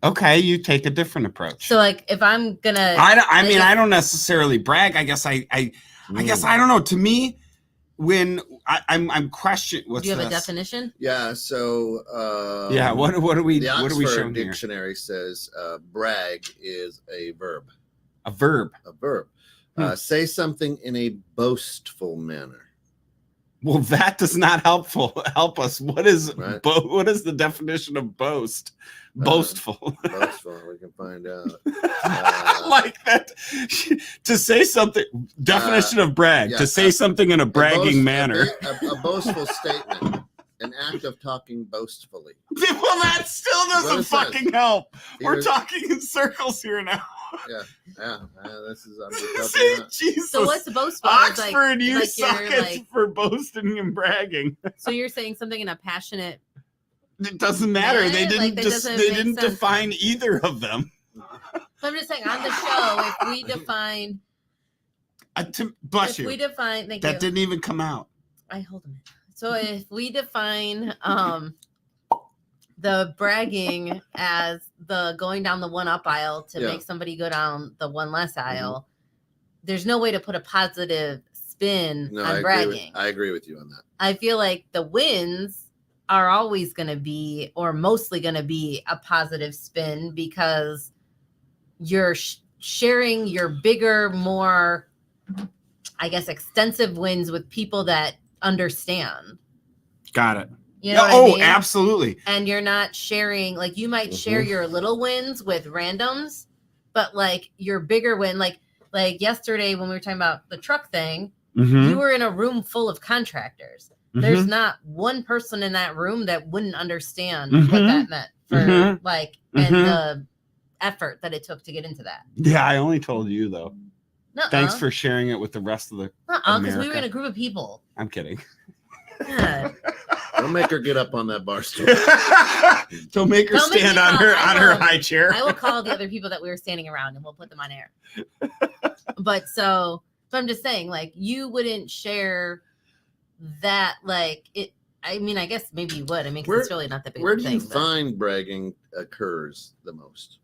Okay, you take a different approach. So, like, if I'm gonna, I don't necessarily brag. I guess I guess I don't know. To me, when I'm questioning. What's Do you have this? a definition? Yeah. So. What are we? The What are we Oxford showing here? Dictionary says brag is a verb. A verb. A verb. Say something in a boastful manner. Well, that does not help us. What is Right. what is the definition of boast? Boastful. Boastful. We can find out. Like that. To say something. Definition of brag. Yeah, to say something in a bragging manner. A boastful statement. An act of talking boastfully. Well, that still doesn't fucking help. We're talking in circles here now. Yeah. This is. Jesus. So what's boastful? Oxford, you like suck for boasting and bragging. So you're saying something in a passionate. It doesn't matter. They didn't. They didn't sense. define either of them. But I'm just saying on the show, if we define. Bless you. We define. Thank that you. didn't even come out. Hold a minute. So if we define the bragging as the going down the one up aisle to make somebody go down the one less aisle, there's no way to put a positive spin on bragging. I agree with you on that. I feel like the wins are always going to be, or mostly going to be, a positive spin because you're sharing your bigger, more, I guess, extensive wins with people that understand. Got it. You know what I mean? Absolutely. And you're not sharing, like, you might share your little wins with randoms, but like your bigger win, like yesterday when we were talking about the truck thing, you were in a room full of contractors. There's not one person in that room that wouldn't understand what that meant for and the effort that it took to get into that. Yeah, I only told you though. Thanks for sharing it with the rest of the because we were in a group of people. I'm kidding. God. Don't make her get up on that bar stool. Don't make her stand on her high chair. I will call the other people that we were standing around and we'll put them on air. But I'm just saying, like, you wouldn't share that, like, it. I mean, I guess maybe you would. I mean, 'cause it's really not that big of a thing. Where do you find bragging occurs the most?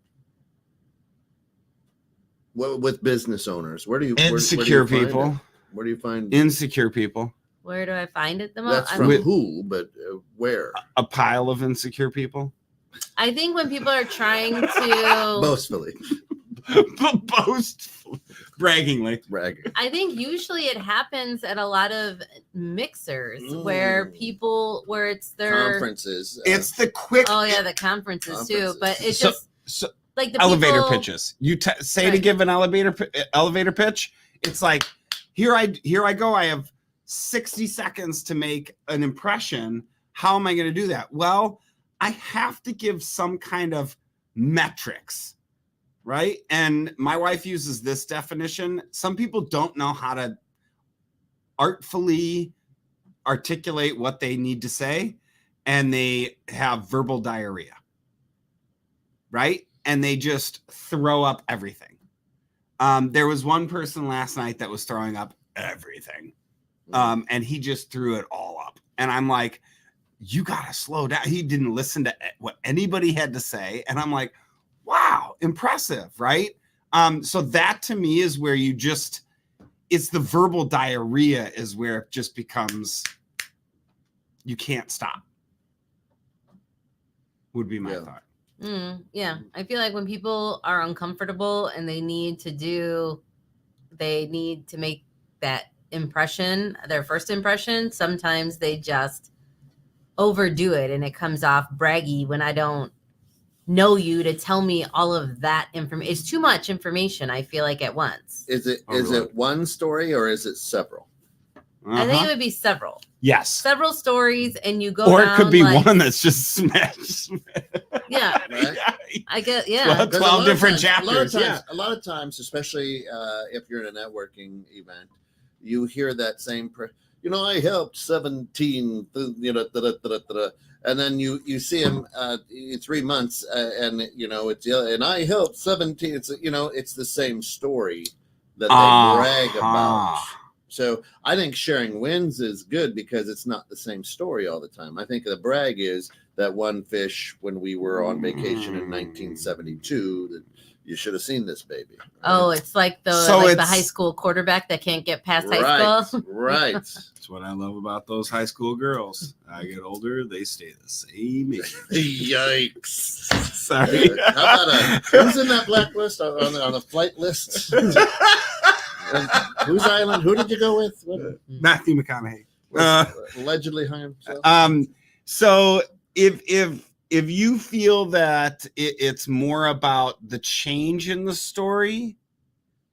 With business owners, where do you insecure people? Where do you find insecure people? Where do I find it the most? That's from who, but where? A pile of insecure people. I think when people are trying to boastfully, bragging. I think usually it happens at a lot of mixers where it's their conferences. It's the quick. Oh yeah, the conferences too. But it's just like the elevator pitches. You say to give an elevator pitch. It's like here I go. I have 60 seconds to make an impression. How am I going to do that? Well, I have to give some kind of metrics, right? And my wife uses this definition. Some people don't know how to artfully articulate what they need to say, and they have verbal diarrhea, right? And they just throw up everything. There was one person last night that was throwing up everything. And he just threw it all up. And I'm like, you got to slow down. He didn't listen to what anybody had to say. And I'm like, wow, impressive, right? So that to me is where it's the verbal diarrhea is where it just becomes, you can't stop. Would be my thought. Yeah. I feel like when people are uncomfortable and they need to make that impression, their first impression, sometimes they just overdo it and it comes off braggy when I don't know you to tell me all of that information. It's too much information, I feel like, at once. Is it one story or is it several? I think it would be several. Yes. Several stories, and you go or it could be one that's just smashed. Yeah. Right? I get, yeah. 12 different chapters. A lot of times, especially if you're in a networking event, you hear that same, I helped 17, and then you see him 3 months, and and I helped 17. It's the same story that they brag about. So I think sharing wins is good because it's not the same story all the time. I think the brag is that one fish when we were on vacation in 1972 that You should have seen this baby. Right? Oh, it's like the high school quarterback that can't get past high school. Right. That's what I love about those high school girls. I get older, they stay the same age. Yikes. Sorry. How about who's in that blacklist on the flight list? Whose island? Who did you go with? Matthew McConaughey. Allegedly hung himself. So if you feel that it's more about the change in the story,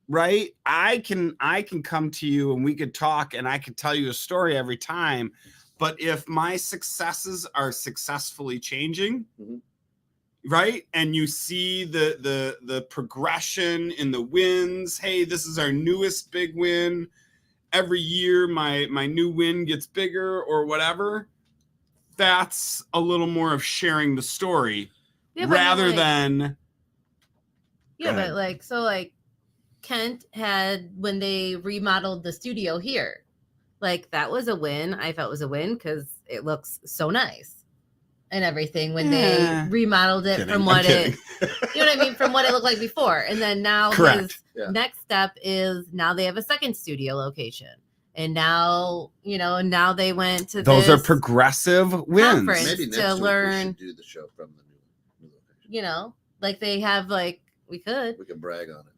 right? I can come to you and we could talk and I could tell you a story every time. But if my successes are successfully changing, right? And you see the progression in the wins. Hey, this is our newest big win. Every year my new win gets bigger or whatever. That's a little more of sharing the story rather than. Yeah, but like Kent had when they remodeled the studio here, like that was a win. I felt was a win because it looks so nice and everything when they remodeled it from what it, you know what I mean, from what it looked like before. And then now his next step is now they have a second studio location. And now, now they went to those are progressive wins. Maybe next week we should do the show from the new location. Like they have we could brag on it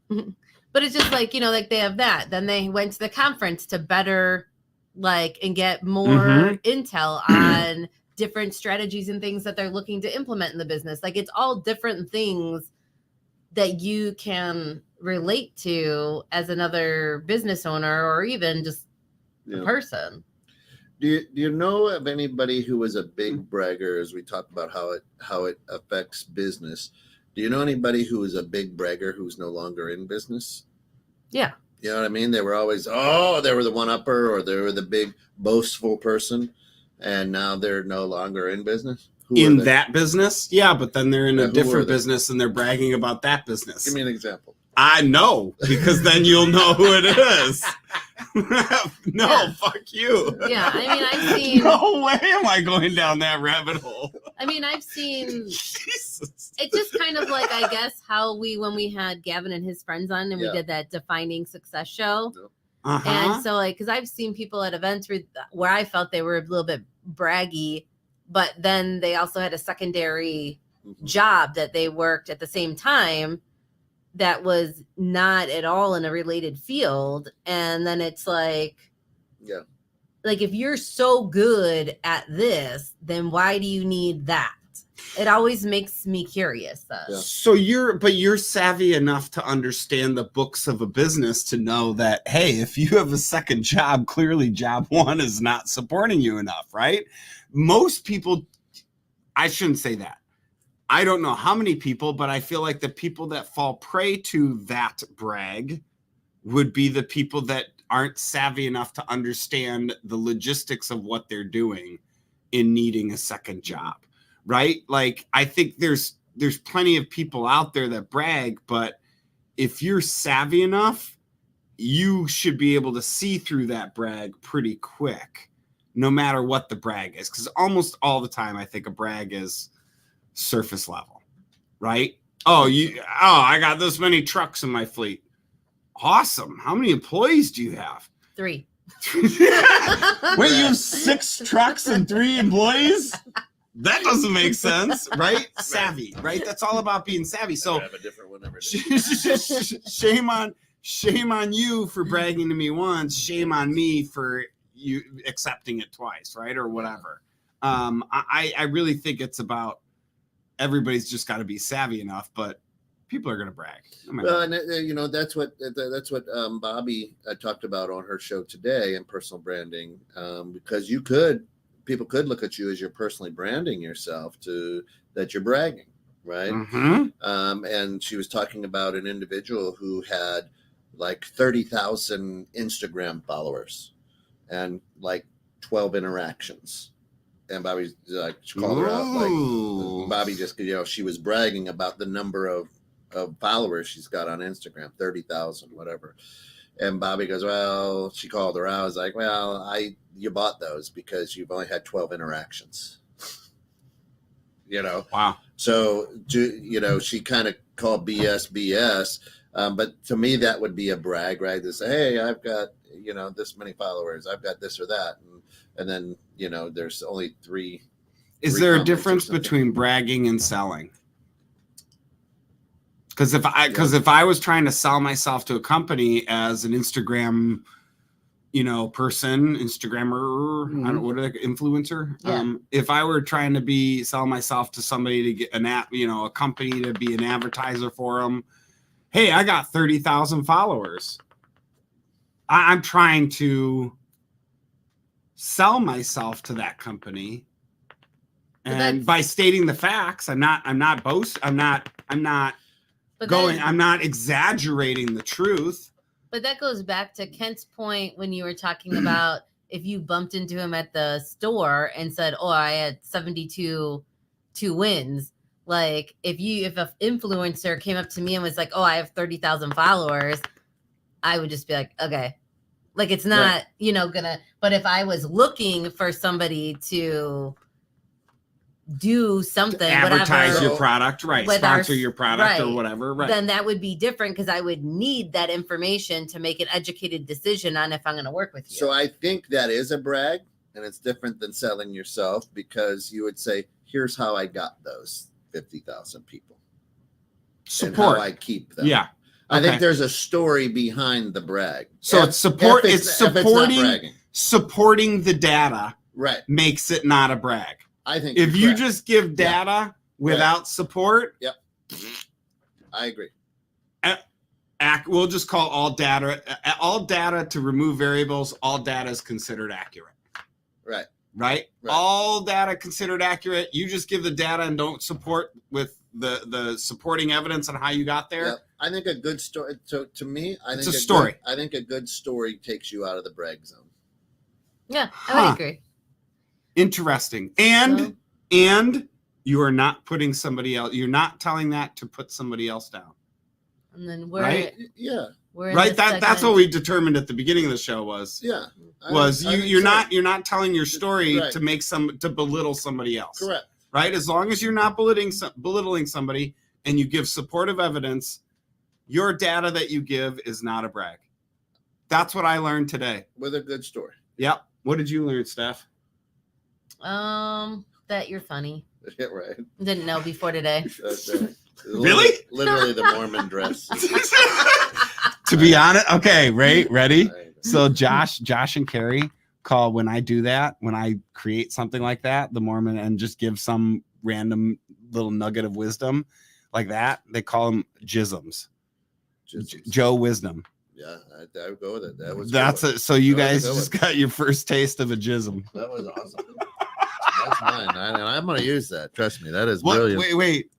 then. But it's just like they have that. Then they went to the conference to better and get more intel on different strategies and things that they're looking to implement in the business. Like it's all different things that you can relate to as another business owner or even just a person. Do you know of anybody who was a big bragger as we talk about how it affects business? Do you know anybody who was a big bragger who's no longer in business? Yeah. You know what I mean? They were always, they were the one-upper or they were the big boastful person, and now they're no longer in business? In that business? Yeah, but then they're in a different business and they're bragging about that business. Give me an example. I know, because then you'll know who it is. Fuck you. Yeah, I mean, I've seen. No way am I going down that rabbit hole. I mean, I've seen. Jesus. It's just kind of like, I guess, how when we had Gavin and his friends on and we did that defining success show. And so, because I've seen people at events where I felt they were a little bit braggy, but then they also had a secondary job that they worked at the same time that was not at all in a related field. And then it's like if you're so good at this, then why do you need that? It always makes me curious though. Yeah. So you're savvy enough to understand the books of a business to know that, hey, if you have a second job, clearly job one is not supporting you enough, right? Most people, I shouldn't say that. I don't know how many people, but I feel like the people that fall prey to that brag would be the people that aren't savvy enough to understand the logistics of what they're doing in needing a second job, right? Like, I think there's plenty of people out there that brag, but if you're savvy enough, you should be able to see through that brag pretty quick, no matter what the brag is. Because almost all the time, I think a brag is surface level, right? I got this many trucks in my fleet. Awesome. How many employees do you have? 3. Wait, you have 6 trucks and 3 employees? That doesn't make sense, right? Savvy, right? That's all about being savvy. So I have a different one every day. Shame on you for bragging to me once. Shame on me for you accepting it twice, right? Or whatever. I really think it's about everybody's just got to be savvy enough, but people are going to brag. Well, and that's what Bobby talked about on her show today in personal branding, because people could look at you as you're personally branding yourself that you're bragging, right? And she was talking about an individual who had like 30,000 Instagram followers and like 12 interactions. And Bobby's like, she called her out. Like, Bobby just, she was bragging about the number of followers she's got on Instagram, 30,000, whatever. And Bobby goes, well, she called her out. I was like, well, you bought those because you've only had 12 interactions. Wow. So, she kind of call BS. But to me, that would be a brag, right? To say, hey, I've got, this many followers. I've got this or that. And then, there's only three. Is there a difference between bragging and selling? Because if I was trying to sell myself to a company as an Instagram, Instagrammer, I don't know, what are they, influencer? Yeah. If I were trying to sell myself to somebody to get a company to be an advertiser for them, hey, I got 30,000 followers. I'm trying to sell myself to that company. And by stating the facts, I'm not exaggerating the truth. But that goes back to Kent's point when you were talking about if you bumped into him at the store and said, "Oh, I had 72 wins." Like if an influencer came up to me and was like, "Oh, I have 30,000 followers," I would just be like, "Okay." Like it's not, gonna. But if I was looking for somebody to do something, to advertise whatever, your product, right? Sponsor your product or whatever, right? Then that would be different because I would need that information to make an educated decision on if I'm going to work with you. So I think that is a brag, and it's different than selling yourself because you would say, "Here's how I got those 50,000 people. Support. And how I keep them." Yeah. I think there's a story behind the brag. So it's supporting the data. Right. Makes it not a brag. I think if you just give data without support, I agree. We'll just call all data to remove variables. All data is considered accurate. Right. All data considered accurate. You just give the data and don't support with the supporting evidence on how you got there. Yep. I think a good story. So to me, it's a story. I think a good story takes you out of the brag zone. Yeah, I would agree. Interesting. And you are not putting somebody else. You're not telling that to put somebody else down. And then That's what we determined at the beginning of the show was. Yeah. You're not telling your story to belittle somebody else. Correct. Right? As long as you're not belittling somebody and you give supportive evidence, your data that you give is not a brag. That's what I learned today. With a good story. Yep. What did you learn, Steph? That you're funny. Yeah, right. Didn't know before today. Really? Literally the Mormon dress. To be honest, okay, ready? So Josh and Carrie call when I do that, when I create something like that, the Mormon, and just give some random little nugget of wisdom like that, they call them jisms. Joe Wisdom. Yeah, I would go with it. That's it. So you guys just got your first taste of a jism. That was awesome. That's mine. I'm going to use that. Trust me. That is brilliant. Wait.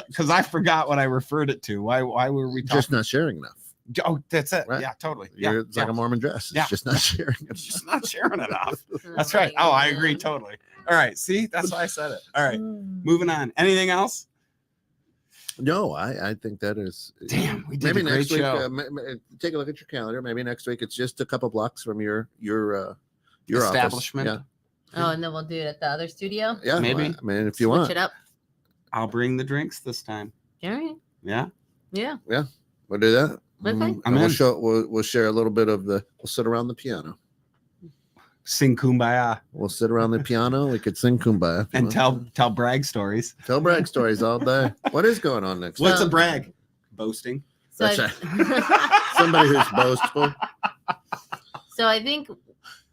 Because I forgot what I referred it to. Why were we talking? Just not sharing enough. Oh, that's it. Right? Yeah, totally. It's like a Mormon dress. It's just not sharing enough. It's just not sharing enough. That's right. Oh, I agree totally. All right. See, that's why I said it. All right. Moving on. Anything else? No, I think that is. Damn, we did a great show. Take a look at your calendar. Maybe next week it's just a couple blocks from your establishment. Office. Oh, and then we'll do it at the other studio. Yeah, maybe. I mean, if you want, switch it up. I'll bring the drinks this time. All right. Yeah. We'll do that. Okay. We'll share a little bit of we'll sit around the piano. Sing Kumbaya. We'll sit around the piano. We could sing Kumbaya. And tell brag stories. Tell brag stories all day. What is going on next? What's a brag? Boasting. So somebody who's boastful. So I think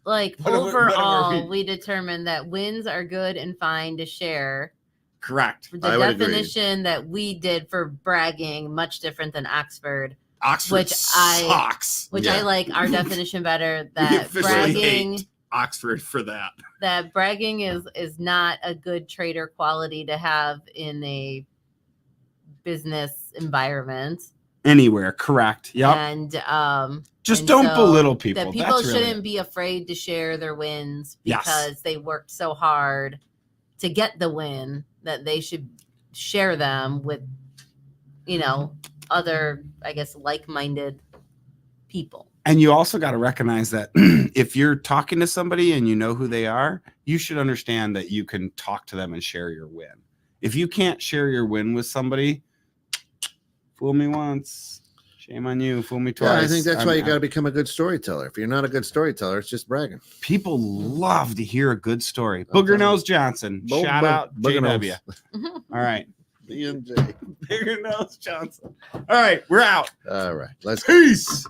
overall, we determined that wins are good and fine to share. Correct. The definition that we did for bragging, much different than Oxford. Which sucks. I like our definition better. That bragging, Oxford for that. That bragging is not a good trader quality to have in a business environment. Anywhere, correct. Yep. And don't belittle people. That people shouldn't be afraid to share their wins because they worked so hard to get the win, that they should share them with, other, I guess, like-minded people. And you also got to recognize that if you're talking to somebody and you know who they are, you should understand that you can talk to them and share your win. If you can't share your win with somebody, Fool me once, shame on you. Fool me twice. Yeah, I think that's why you got to become a good storyteller. If you're not a good storyteller, it's just bragging. People love to hear a good story. Booger Nose Johnson. Shout out JW. All right. B&J. Booger Nose Johnson. All right, we're out. All right. Let's Peace.